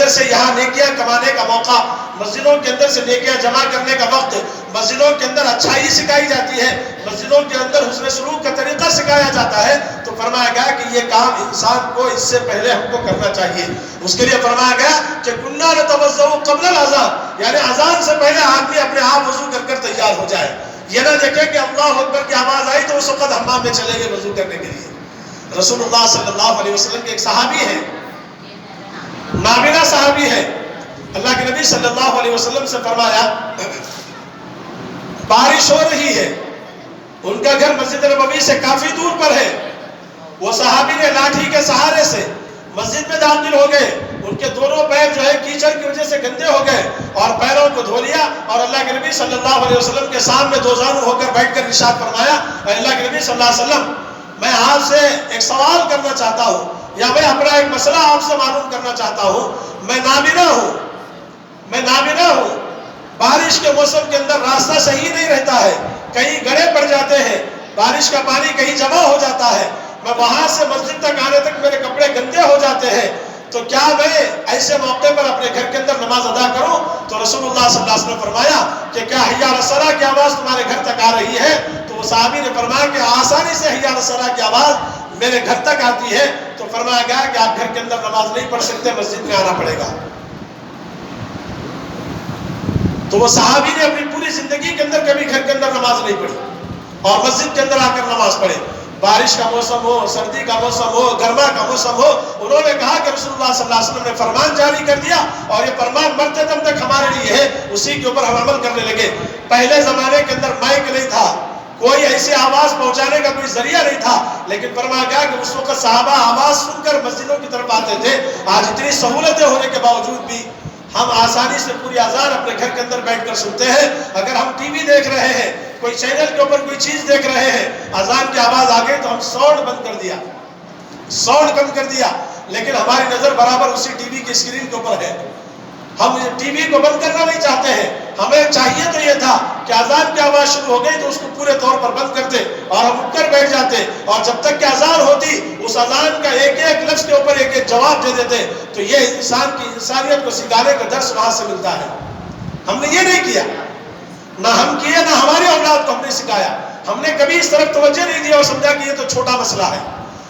اندر سے یہاں نیکیاں کمانے کا موقع، مسجدوں کے اندر سے نیکیاں جمع کرنے کا وقت، مسجدوں کے اندر اچھائی سکھائی جاتی ہے، مسجدوں کے اندر حسن سلوک کا طریقہ سکھایا جاتا ہے، تو فرمایا گیا کہ یہ کام انسان کو اس سے پہلے ہم کو کرنا چاہیے۔ اس کے لیے فرمایا گیا کہ کننا نتوضؤ قبل الاذان، یعنی اذان سے پہلے آدمی اپنے آپ وضو کر کر تیار ہو جائے، یہ نہ دیکھے کہ اللہ اکبر کی آواز آئی تو اس وقت حمام میں چلے گئے وضو کرنے کے لیے۔ رسول اللہ صلی اللہ علیہ وسلم کے ایک صحابی ہیں، نابینا صحابی ہے، اللہ کے نبی صلی اللہ علیہ وسلم سے فرمایا بارش ہو رہی ہے، ان کا گھر مسجد نبوی سے کافی دور پر ہے، وہ صحابی نے لاٹھی کے سہارے سے مسجد میں داخل ہو گئے، ان کے دونوں پیر جو ہے کیچڑ کی وجہ سے گندے ہو گئے، اور پیروں کو دھو لیا، اور اللہ کے نبی صلی اللہ علیہ وسلم کے سامنے دو زانو ہو کر بیٹھ کر ارشاد فرمایا، اے اللہ کے نبی صلی اللہ علیہ وسلم، میں آپ سے ایک سوال کرنا چاہتا ہوں، یا میں اپنا ایک مسئلہ آپ سے معلوم کرنا چاہتا ہوں، میں نابینا ہوں، بارش کے موسم کے اندر راستہ صحیح نہیں رہتا ہے، کہیں گڑھے پڑ جاتے ہیں، بارش کا پانی کہیں جمع ہو جاتا ہے، میں وہاں سے مسجد تک آنے تک میرے کپڑے گندے ہو جاتے ہیں، تو کیا میں ایسے موقع پر اپنے گھر کے اندر نماز ادا کروں؟ تو رسول اللہ صلی اللہ علیہ وسلم نے فرمایا کہ کیا حی علی الصلاۃ کی آواز تمہارے گھر تک آ رہی ہے؟ تو وہ صحابی نے فرمایا کہ آسانی سے حی علی الصلاۃ کی آواز میرے گھر تک آتی ہے، تو فرمایا گیا کہ آپ گھر کے اندر نماز نہیں پڑھ سکتے، مسجد میں آنا پڑے گا۔ تو وہ صحابی نے اپنی پوری زندگی کے اندر کبھی گھر کے اندر نماز نہیں پڑھی اور مسجد کے اندر آ کر نماز پڑھے، بارش کا موسم ہو، سردی کا موسم ہو، گرما کا موسم ہو، انہوں نے کہا کہ رسول اللہ صلی اللہ علیہ وسلم نے فرمان جاری کر دیا اور یہ فرمان مرتے دم تک ہمارے لیے ہے، اسی کے اوپر ہم عمل کرنے لگے۔ پہلے زمانے کے اندر مائک نہیں تھا، کوئی ایسی آواز پہنچانے کا کوئی ذریعہ نہیں تھا، لیکن فرمایا گیا کہ اس وقت صحابہ آواز سن کر مسجدوں کی طرف آتے تھے۔ آج اتنی سہولتیں ہونے کے باوجود بھی ہم آسانی سے پوری اذان اپنے گھر کے اندر بیٹھ کر سنتے ہیں۔ اگر ہم ٹی وی دیکھ رہے ہیں، کوئی چینل کے اوپر کوئی چیز دیکھ رہے ہیں، اذان کی آواز آ گئی تو ہم ساؤنڈ بند کر دیا، ساؤنڈ کم کر دیا، لیکن ہماری نظر برابر اسی ٹی وی کی اسکرین کے اوپر ہے۔ ہم ٹی وی کو بند کرنا نہیں چاہتے ہیں، ہمیں چاہیے تو یہ تھا کہ اذان کی آواز شروع ہو گئی تو اس کو پورے طور پر بند کرتے اور ہم اٹھ کر بیٹھ جاتے، اور جب تک کہ اذان ہوتی اس اذان کا ایک ایک لفظ کے اوپر ایک ایک جواب دے دیتے، تو یہ انسان کی انسانیت کو سکھانے کا درس وہاں سے ملتا ہے۔ ہم نے یہ نہیں کیا، نہ ہم کیے نہ ہماری اولاد کو ہم نے سکھایا، ہم نے کبھی اس طرف توجہ نہیں دیا اور سمجھا کہ یہ تو چھوٹا مسئلہ ہے،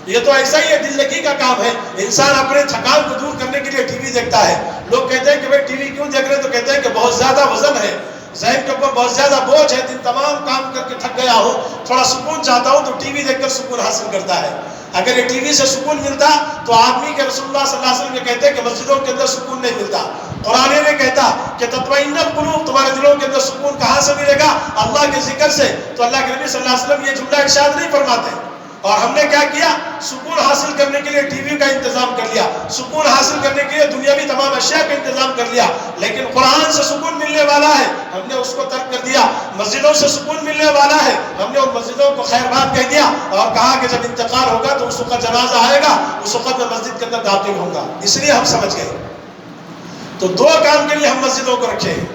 یہ تو ایسا ہی ہے، دل لگی کا کام ہے۔ انسان اپنے تھکان کو دور کرنے کے لیے ٹی وی دیکھتا ہے۔ لوگ کہتے ہیں کہ بھائی ٹی وی کیوں دیکھ رہے ہیں؟ تو کہتے ہیں کہ بہت زیادہ وزن ہے، ذہن کے اوپر بہت زیادہ بوجھ ہے، دن تمام کام کر کے تھک گیا ہوں، تھوڑا سکون چاہتا ہوں، تو ٹی وی دیکھ کر سکون حاصل کرتا ہے۔ اگر یہ ٹی وی سے سکون ملتا تو آدمی کے رسول اللہ صلی اللہ علیہ وسلم یہ کہتے ہیں کہ مسجدوں کے اندر سکون نہیں ملتا۔ قرآن نے کہتا کہ تطمئن القلوب، تمہارے دلوں کے اندر سکون کہاں سے ملے گا؟ اللہ کے ذکر سے۔ تو اللہ کے نبی صلی اللہ علیہ وسلم یہ جملہ ارشاد نہیں فرماتے، اور ہم نے کیا کیا؟ سکون حاصل کرنے کے لیے ٹی وی کا انتظام کر لیا، سکون حاصل کرنے کے لیے دنیاوی تمام اشیاء کا انتظام کر لیا، لیکن قرآن سے سکون ملنے والا ہے، ہم نے اس کو ترک کر دیا۔ مسجدوں سے سکون ملنے والا ہے، ہم نے ان مسجدوں کو خیر بات کہہ دیا اور کہا کہ جب انتقال ہوگا تو اس وقت جنازہ آئے گا، اس وقت میں مسجد کے اندر داخل ہوں گا، اس لیے ہم سمجھ گئے۔ تو دو کام کے لیے ہم مسجدوں کو رکھے ہیں،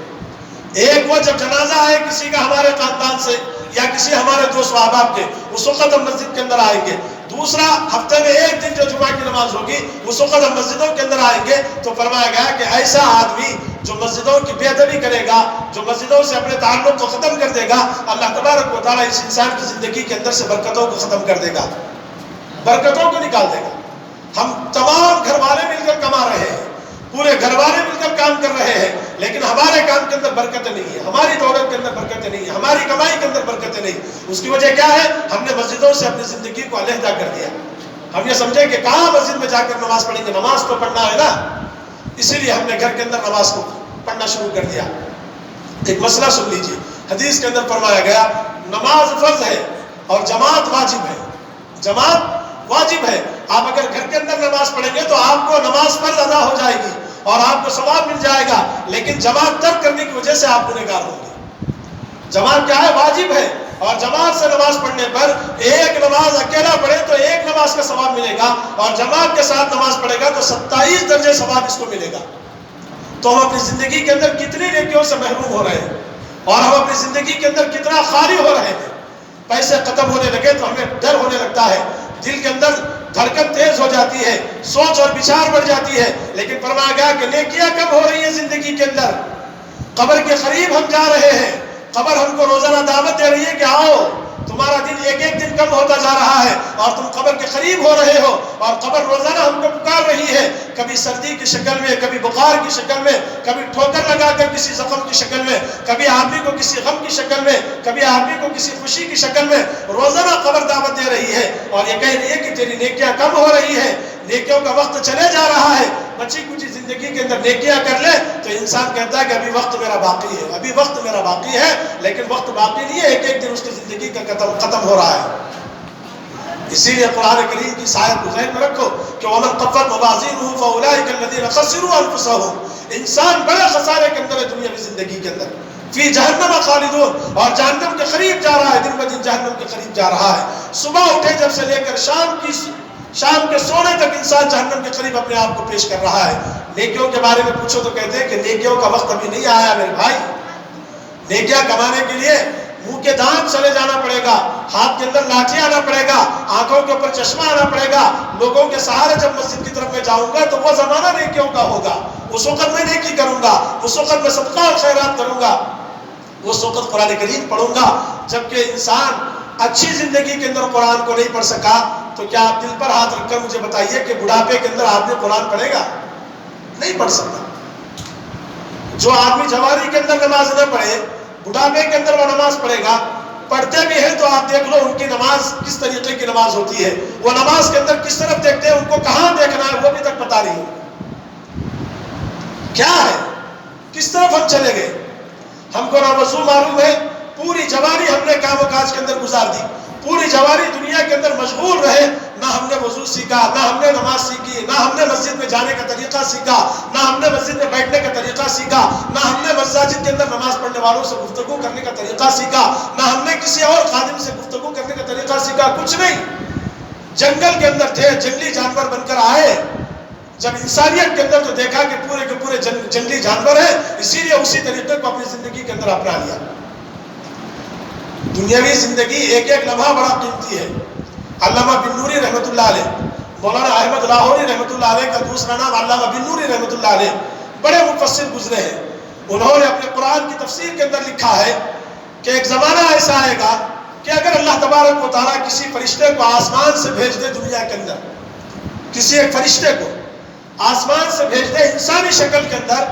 ایک وہ جب جنازہ آئے کسی کا ہمارے خاندان سے یا کسی ہمارے دوست و احباب کے، اس وقت ہم مسجد کے اندر آئیں گے۔ دوسرا، ہفتے میں ایک دن جو جمعہ کی نماز ہوگی اس وقت ہم مسجدوں کے اندر آئیں گے۔ تو فرمایا گیا کہ ایسا آدمی جو مسجدوں کی بے ادبی کرے گا، جو مسجدوں سے اپنے تعلق کو ختم کر دے گا، اللہ تبارک و تعالیٰ اس انسان کی زندگی کے اندر سے برکتوں کو ختم کر دے گا، برکتوں کو نکال دے گا۔ ہم تمام گھر والے مل کر کما رہے ہیں، پورے گھر والے مل کر کام کر رہے ہیں، لیکن ہمارے کام کے اندر برکتیں نہیں ہے، ہماری دولت کے اندر برکتیں نہیں ہے، ہماری کمائی کے اندر برکتیں نہیں۔ اس کی وجہ کیا ہے؟ ہم نے مسجدوں سے اپنی زندگی کو علیحدہ کر دیا۔ ہم یہ سمجھے کہ کہاں مسجد میں جا کر نماز پڑھیں گے، نماز تو پڑھنا ہے نا، اسی لیے ہم نے گھر کے اندر نماز کو پڑھنا شروع کر دیا۔ ایک مسئلہ سن لیجیے، حدیث کے اندر فرمایا گیا نماز فرض ہے اور جماعت واجب ہے، جماعت واجب ہے۔ آپ اگر گھر کے اندر نماز پڑھیں گے تو آپ کو نماز فرض ادا ہو جائے گی اور آپ کو ثواب مل جائے گا، لیکن جماعت ترک کرنے کی وجہ سے آپ گنہگار ہوں گے۔ جماعت کیا ہے؟ واجب ہے، اور جماعت سے نماز پڑھنے پر ایک نماز اکیلا پڑھے تو ایک نماز کا ثواب ملے گا، اور جماعت کے ساتھ نماز پڑھے گا تو 27 درجے ثواب اس کو ملے گا۔ تو ہم اپنی زندگی کے اندر کتنی نیکیوں سے محروم ہو رہے ہیں، اور ہم اپنی زندگی کے اندر کتنا خالی ہو رہے ہیں۔ پیسے ختم ہونے لگے تو ہمیں ڈر ہونے لگتا ہے، دل کے اندر دھڑکن تیز ہو جاتی ہے، سوچ اور بچار بڑھ جاتی ہے، لیکن فرمایا گیا کہ نیکیاں کم ہو رہی ہیں زندگی کے اندر، قبر کے قریب ہم جا رہے ہیں، قبر ہم کو روزانہ دعوت دے رہی ہے کہ آؤ، تمہارا دن ایک ایک دن کم ہوتا جا رہا ہے اور تم قبر کے قریب ہو رہے ہو، اور قبر روزانہ ہم کو پکار رہی ہے، کبھی سردی کی شکل میں، کبھی بخار کی شکل میں، کبھی ٹھوکر لگا کر کسی زخم کی شکل میں، کبھی آدمی کو کسی غم کی شکل میں، کبھی آدمی کو کسی خوشی کی شکل میں، روزانہ قبر دعوت دے رہی ہے اور یہ کہہ رہی ہے کہ تیری نیکیاں کم ہو رہی ہے، نیکیوں کا وقت چلے جا رہا ہے، بچی کچھ زندگی کے اندر نیکیاں کر لے تو انسان کہتا ہے کہ ابھی وقت میرا باقی ہے، ابھی وقت میرا باقی ہے، لیکن وقت باقی نہیں ہے، ایک ایک دن اس کی زندگی کا ختم ہو رہا ہے۔ اسی لیے قرآن کریم کی آیت کو ذہن میں رکھو کہ وَمَنْ خَفَّتْ مَوَازِينُهُ فَأُولَٰئِكَ الَّذِينَ خَسِرُوا أَنفُسَهُمْ، انسان بڑے خسارے کے اندر ہے دنیاوی زندگی کے اندر، فی جہنم خالدون، اور جہنم کے قریب جا رہا ہے، دن بدن جہنم کے قریب جا رہا ہے، صبح اٹھے جب سے لے کر شام کے سونے تک انسان جہنم کے قریب اپنے آپ کو پیش کر رہا ہے۔ نیکیوں کے بارے میں پوچھو تو کہتے ہیں کہ نیکیوں کا وقت ابھی نہیں آیا میرے بھائی، نیکیاں کمانے کے لیے منہ کے دانت چلے جانا پڑے گا، ہاتھ کے اندر لاٹھی آنا پڑے گا، آنکھوں کے اوپر چشمہ آنا پڑے گا، لوگوں کے سہارے جب مسجد کی طرف میں جاؤں گا تو وہ زمانہ نیکیوں کا ہوگا، اس وقت میں نیکی کروں گا، اس وقت میں صدقہ اور خیرات کروں گا، اس وقت قرآن کریم پڑھوں گا۔ جبکہ انسان اچھی زندگی کے اندر قرآن کو نہیں پڑھ سکا تو کیا آپ دل پر ہاتھ رکھ کر مجھے بتائیے کہ بڑھاپے کے اندر آدمی قرآن پڑھے گا؟ نہیں پڑھ سکتا۔ جو آدمی جوانی کے اندر نماز نہ پڑھے، بڑھاپے کے اندر وہ نماز پڑھے گا، پڑھتے بھی ہیں تو آپ دیکھ لو ان کی نماز کس طریقے کی نماز ہوتی ہے، وہ نماز کے اندر کس طرف دیکھتے ہیں، ان کو کہاں دیکھنا ہے وہ بھی تک پتا نہیں، کیا ہے، کس طرف ہم چلے گئے، ہم کو نہ وضو معلوم ہے، پوری جوانی ہم نے کام و کاج کے اندر گزار دی، پوری جوانی دنیا کے اندر مشغول رہے، نہ ہم نے وضو سیکھا، نہ ہم نے نماز سیکھی، نہ ہم نے مسجد میں جانے کا طریقہ سیکھا، نہ ہم نے مسجد میں بیٹھنے کا طریقہ سیکھا، نہ ہم نے مساجد کے اندر نماز پڑھنے والوں سے گفتگو کرنے کا طریقہ سیکھا، نہ ہم نے کسی اور خادم سے گفتگو کرنے کا طریقہ سیکھا، کچھ نہیں۔ جنگل کے اندر تھے، جنگلی جانور بن کر آئے، جب انسانیت کے اندر تو دیکھا کہ پورے کے پورے جنگلی جانور ہیں، اسی لیے اسی طریقے کو اپنی زندگی کے اندر اپنا لیا۔ دنیاوی زندگی ایک ایک لمحہ بڑا قیمتی ہے۔ علامہ بن نوری رحمۃ اللہ علیہ، مولانا احمد لاہوری رحمۃ اللہ علیہ کا دوسرا نام علامہ بن نوری رحمۃ اللہ علیہ، بڑے مفسر گزرے ہیں، انہوں نے اپنے قرآن کی تفسیر کے اندر لکھا ہے کہ ایک زمانہ ایسا آئے گا کہ اگر اللہ تبارک و تعالیٰ کسی فرشتے کو آسمان سے بھیج دے دنیا کے اندر، کسی ایک فرشتے کو آسمان سے بھیج دے انسانی شکل کے اندر،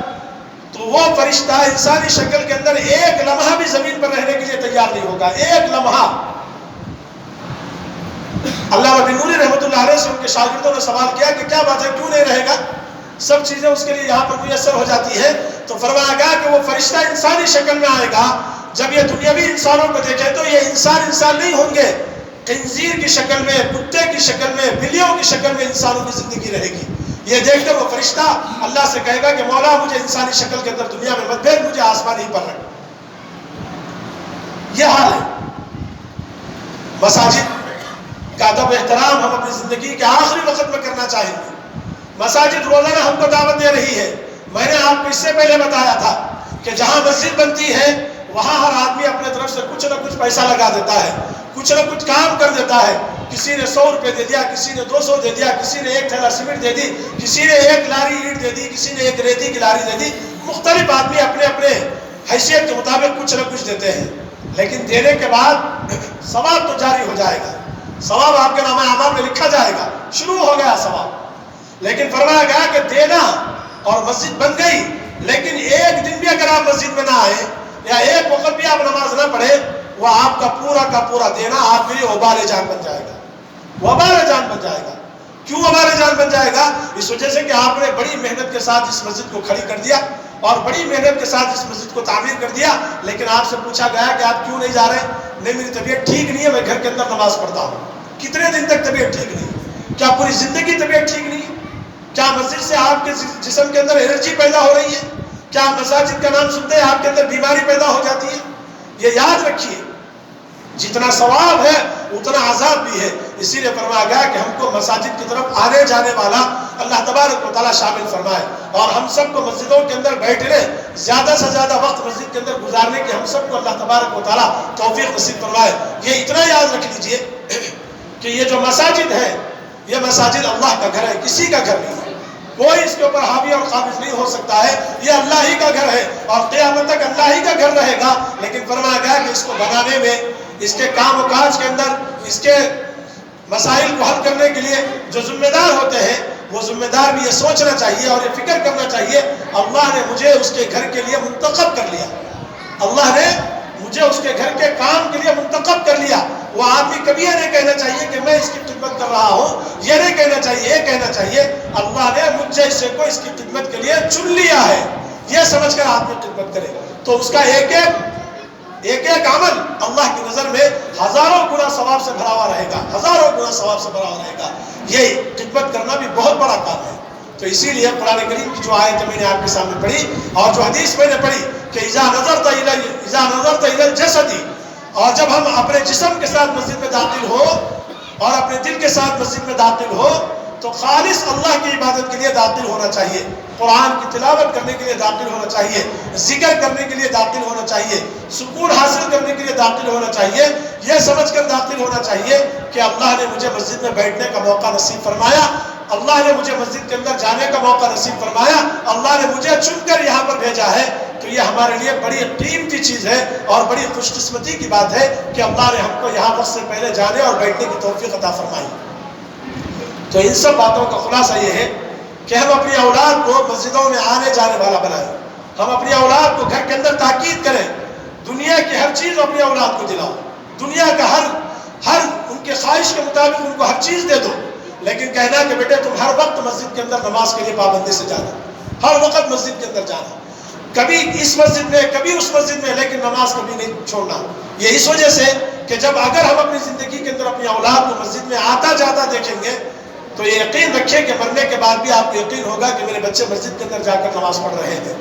تو وہ فرشتہ انسانی شکل کے اندر ایک لمحہ بھی زمین پر رہنے کے لیے تیار نہیں ہوگا، ایک لمحہ۔ علامہ بن نوری رحمۃ اللہ علیہ سے ان کے شاگردوں نے سوال کیا کہ کیا بات ہے، کیوں نہیں رہے گا، سب چیزیں اس کے لیے یہاں پر میسر ہو جاتی ہے، تو فرمایا گیا کہ وہ فرشتہ انسانی شکل میں آئے گا، جب یہ دنیاوی انسانوں کو دیکھے تو یہ انسان نہیں ہوں گے، خنزیر کی شکل میں، کتے کی شکل میں، بلیوں کی شکل میں انسانوں کی زندگی رہے گی۔ یہ دیکھ کر وہ فرشتہ اللہ سے کہے گا کہ مولا مجھے انسانی شکل کے اندر دنیا میں مت بھیج، مجھے آسمان ہی پر رکھ۔ یہ حال ہے۔ مساجد کا ادب احترام ہم اپنی زندگی کے آخری وقت میں کرنا چاہیں گے۔ مساجد روزانہ ہم کو دعوت دے رہی ہے۔ میں نے آپ کو اس سے پہلے بتایا تھا کہ جہاں مسجد بنتی ہے وہاں ہر آدمی اپنے طرف سے کچھ نہ کچھ پیسہ لگا دیتا ہے، کچھ نہ کچھ کام کر دیتا ہے، کسی نے 100 روپے دے دیا، کسی نے 200 دے دیا، کسی نے 1 تھیلا سیمنٹ دے دی، کسی نے 1 لاری اینٹ دے دی، کسی نے 1 ریتی کی لاری دے دی۔ مختلف آدمی اپنے اپنے حیثیت کے مطابق کچھ نہ کچھ دیتے ہیں، لیکن دینے کے بعد ثواب تو جاری ہو جائے گا، ثواب آپ کے نامہ اعمال میں لکھا جائے گا، شروع ہو گیا ثواب۔ لیکن فرمایا گیا کہ دینا، اور مسجد بن گئی، لیکن ایک دن بھی اگر آپ مسجد میں نہ آئے یا ایک وقت بھی آپ نماز نہ پڑھے، وہ آپ کا پورا دینا آپ کے لیے وبال جان بن جائے گا، وبال جان بن جائے گا۔ کیوں وبال جان بن جائے گا؟ اس وجہ سے کہ آپ نے بڑی محنت کے ساتھ اس مسجد کو کھڑی کر دیا اور بڑی محنت کے ساتھ اس مسجد کو تعمیر کر دیا، لیکن آپ سے پوچھا گیا کہ آپ کیوں نہیں جا رہے؟ نہیں، میری طبیعت ٹھیک نہیں ہے، میں گھر کے اندر نماز پڑھتا ہوں۔ کتنے دن تک طبیعت ٹھیک نہیں؟ کیا پوری زندگی طبیعت ٹھیک نہیں؟ کیا مسجد سے آپ کے جسم کے اندر انرجی پیدا ہو رہی ہے؟ کیا مساجد کا نام سنتے ہیں آپ کے اندر بیماری پیدا ہو جاتی ہے؟ یہ یاد رکھیے، جتنا ثواب ہے اتنا عذاب بھی ہے۔ اسی لیے فرمایا گیا کہ ہم کو مساجد کی طرف آنے جانے والا اللہ تبارک و تعالیٰ شامل فرمائے، اور ہم سب کو مسجدوں کے اندر بیٹھنے، زیادہ سے زیادہ وقت مسجد کے اندر گزارنے کی ہم سب کو اللہ تبارک و تعالیٰ توفیق نصیب فرمائے۔ یہ اتنا یاد رکھ لیجئے کہ یہ جو مساجد ہے یہ مساجد اللہ کا گھر ہے، کسی کا گھر نہیں ہے، کوئی اس کے اوپر حاوی اور قابض نہیں ہو سکتا ہے، یہ اللہ ہی کا گھر ہے اور قیامت تک اللہ ہی کا گھر رہے گا۔ لیکن فرمایا گیا کہ اس کو بنانے میں، اس کے کام و کاج کے اندر، اس کے مسائل کو حل کرنے کے لیے جو ذمہ دار ہوتے ہیں، وہ ذمہ دار بھی یہ سوچنا چاہیے اور یہ فکر کرنا چاہیے، اللہ نے مجھے اس کے گھر کے لیے منتخب کر لیا، اللہ نے مجھے اس کے گھر کے کام کے لیے منتخب کر لیا۔ وہ آدمی کبھی یہ نہیں کہنا چاہیے کہ میں اس کی خدمت کر رہا ہوں، یہ نہیں کہنا چاہیے، یہ کہنا چاہیے اللہ نے مجھ جیسے کو اس کی خدمت کے لیے چن لیا ہے، یہ سمجھ کر آدمی خدمت کرے تو اس کا ایک ایک عمل اللہ کی نظر میں ہزاروں گنا ثواب سے بھرا ہوا رہے گا، ہزاروں گنا ثواب سے بھرا ہوا رہے گا۔ یہ خدمت کرنا بھی بہت بڑا کام ہے۔ تو اسی لیے قرآن کریم کی جو آیت میں نے آپ کے سامنے پڑھی اور جو حدیث میں نے پڑھی کہ اذا نظرت الی الجسد، اور جب ہم اپنے جسم کے ساتھ مسجد میں داخل ہو اور اپنے دل کے ساتھ مسجد میں داخل ہو تو خالص اللہ کی عبادت کے لیے داخل ہونا چاہیے، قرآن کی تلاوت کرنے کے لیے داخل ہونا چاہیے، ذکر کرنے کے لیے داخل ہونا چاہیے، سکون حاصل کرنے کے لیے داخل ہونا چاہیے، یہ سمجھ کر داخل ہونا چاہیے کہ اللہ نے مجھے مسجد میں بیٹھنے کا موقع نصیب فرمایا، اللہ نے مجھے مسجد کے اندر جانے کا موقع نصیب فرمایا، اللہ نے مجھے چن کر یہاں پر بھیجا ہے۔ تو یہ ہمارے لیے بڑی قیمتی چیز ہے اور بڑی خوش قسمتی کی بات ہے کہ اللہ نے ہم کو یہاں وقت سے پہلے جانے اور بیٹھنے کی توفیق عطا فرمائی۔ تو ان سب باتوں کا خلاصہ یہ ہے کہ ہم اپنی اولاد کو مسجدوں میں آنے جانے والا بنائیں، ہم اپنی اولاد کو گھر کے اندر تاکید کریں، دنیا کی ہر چیز اپنی اولاد کو دلاؤ، دنیا کا ہر ان کے خواہش کے مطابق ان کو ہر چیز دے دو، لیکن کہنا کہ بیٹے تم ہر وقت مسجد کے اندر نماز کے لیے پابندی سے جانا، ہر وقت مسجد کے اندر جانا، کبھی اس مسجد میں کبھی اس مسجد میں، لیکن نماز کبھی نہیں چھوڑنا۔ یہ اس وجہ سے کہ جب اگر ہم اپنی زندگی کے اندر اپنی اولاد کو مسجد میں آتا جاتا دیکھیں گے تو یہ یقین رکھیں کہ مرنے کے بعد بھی آپ کو یقین ہوگا کہ میرے بچے مسجد کے اندر جا کر نماز پڑھ رہے ہیں۔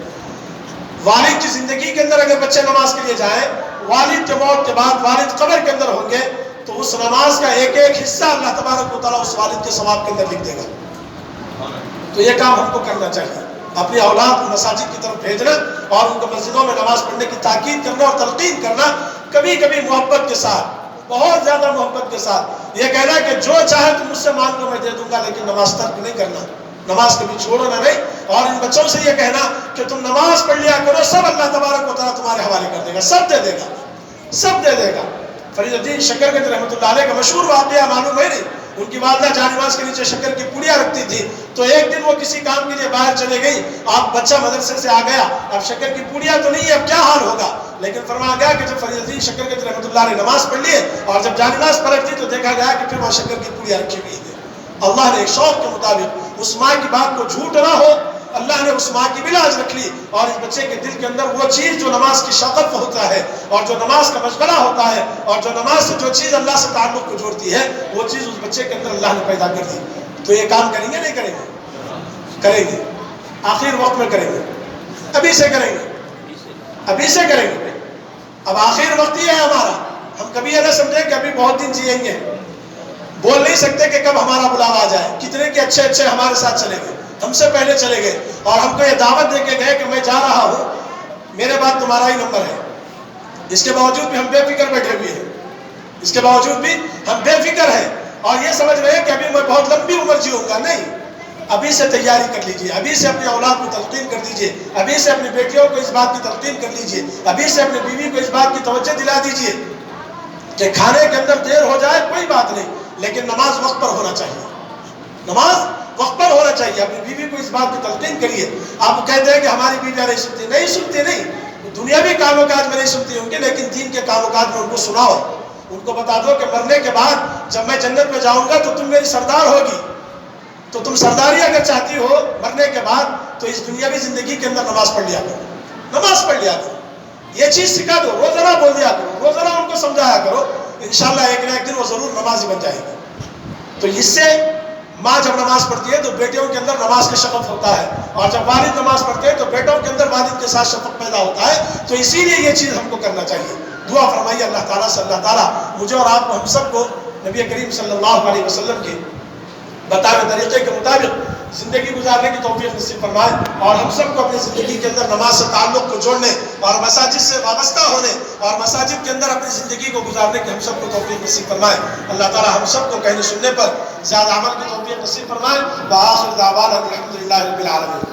والد کی زندگی کے اندر اگر بچے نماز کے لیے جائیں، والد کے موت کے بعد والد قبر کے اندر ہوں گے تو اس نماز کا ایک ایک حصہ اللہ تبارک و تعالیٰ اس والد کے ثواب کے اندر لکھ دے گا۔ تو یہ کام ہم کو کرنا چاہیے، اپنی اولاد کو مساجد کی طرف بھیجنا اور ان کو مسجدوں میں نماز پڑھنے کی تاکید کرنا اور تلقین کرنا، کبھی کبھی محبت کے ساتھ، بہت زیادہ محبت کے ساتھ یہ کہنا کہ جو چاہے تم مجھ سے مانگ لو میں دے دوں گا، لیکن نماز ترک نہیں کرنا، نماز کبھی چھوڑنا نہیں، اور ان بچوں سے یہ کہنا کہ تم نماز پڑھ لیا کرو، سب اللہ تبارک و تعالیٰ تمہارے حوالے کر دے گا، سب دے دے گا، سب دے دے گا۔ فرید الدین شکرگنج رحمۃ اللہ علیہ کا مشہور واقعہ معلوم ہے نہیں، ان کی والدہ جانماز کے نیچے شکر کی پوڑیاں رکھتی تھی، تو ایک دن وہ کسی کام کے لیے باہر چلے گئی، آپ بچہ مدرسے سے آ گیا، اب شکر کی پوڑیاں تو نہیں ہے، اب کیا حال ہوگا، لیکن فرمایا گیا کہ جب فرید الدین شکرگنج رحمۃ اللہ علیہ نماز پڑھ لیے اور جب جانماز پلٹی تو دیکھا گیا کہ پھر وہاں شکر کی پوڑیاں رکھی ہوئی ہیں۔ اللہ نے ایک شوق کے مطابق اس ماں کی بات کو جھوٹ نہ ہو، اللہ نے اس ماں کی بھی لاج رکھ لی اور اس بچے کے دل کے اندر وہ چیز جو نماز کی شوقت ہوتا ہے اور جو نماز کا مشغلہ ہوتا ہے اور جو نماز سے جو چیز اللہ سے تعلق کو جوڑتی ہے، وہ چیز اس بچے کے اندر اللہ نے پیدا کر دی۔ تو یہ کام کریں گے نہیں کریں گے؟ کریں گے، آخر وقت میں کریں گے، ابھی سے کریں گے، ابھی سے کریں گے۔ اب آخر وقت ہی ہے ہمارا، ہم کبھی یہ نہ سمجھیں کہ ابھی بہت دن جیئیں گے، بول نہیں سکتے کہ کب ہمارا بلاوا آ جائے، کتنے کے اچھے اچھے ہمارے ساتھ چلے گئے، ہم سے پہلے چلے گئے اور ہم کو یہ دعوت دے کے گئے کہ میں جا رہا ہوں، میرے بعد تمہارا ہی نمبر ہے، اس کے باوجود بھی ہم بے فکر بیٹھے ہوئے ہیں، اس کے باوجود بھی ہم بے فکر ہیں اور یہ سمجھ رہے ہیں کہ ابھی میں بہت لمبی عمر جیوں گا۔ نہیں، ابھی سے تیاری کر لیجئے، ابھی سے اپنی اولاد کو تلقین کر دیجئے، ابھی سے اپنی بیٹیوں کو اس بات کی تلقین کر لیجئے، ابھی سے اپنی بیوی کو اس بات کی توجہ دلا دیجئے کہ کھانے کے اندر دیر ہو جائے کوئی بات نہیں، لیکن نماز وقت پر ہونا چاہیے، نماز وقت پر ہونا چاہیے۔ اپنی بیوی کو اس بات کی تلقین کریے۔ آپ کہتے ہیں کہ ہماری بیویاں نہیں سنتی، نہیں سنتی نہیں، دنیاوی کام و کاج میں نہیں سنتی ہوں گی، لیکن دین کے کام و کاج میں ان کو سناؤ، ان کو بتا دو کہ مرنے کے بعد جب میں جنت میں جاؤں گا تو تم میری سردار ہوگی، تو تم سرداری اگر چاہتی ہو مرنے کے بعد تو اس دنیاوی زندگی کے اندر نماز پڑھ لیا کرو، نماز پڑھ لیا کرو، یہ چیز سکھا دو، روزانہ بول دیا کرو، روزانہ ان کو سمجھایا کرو، انشاءاللہ ایک نہ ایک دن وہ ضرور نمازی بن جائے گی۔ تو اس سے ماں جب نماز پڑھتی ہے تو بیٹیوں کے اندر نماز کا شغف ہوتا ہے، اور جب والد نماز پڑھتے ہیں تو بیٹوں کے اندر والد کے ساتھ شفق پیدا ہوتا ہے۔ تو اسی لیے یہ چیز ہم کو کرنا چاہیے۔ دعا فرمائیے اللہ تعالیٰ سے، اللہ تعالیٰ مجھے اور آپ کو، ہم سب کو نبی کریم صلی اللہ علیہ وسلم کے بتائے طریقے کے مطابق زندگی گزارنے کی توفیق نصیب فرمائے، اور ہم سب کو اپنی زندگی کے اندر نماز سے تعلق کو جوڑنے اور مساجد سے وابستہ ہونے اور مساجد کے اندر اپنی زندگی کو گزارنے کی ہم سب کو توفیق نصیب فرمائے۔ اللہ تعالی ہم سب کو کہنے سننے پر زیادہ عمل کی توفیق نصیب فرمائے۔ وآخر دعوانا الحمدللہ رب العالمین۔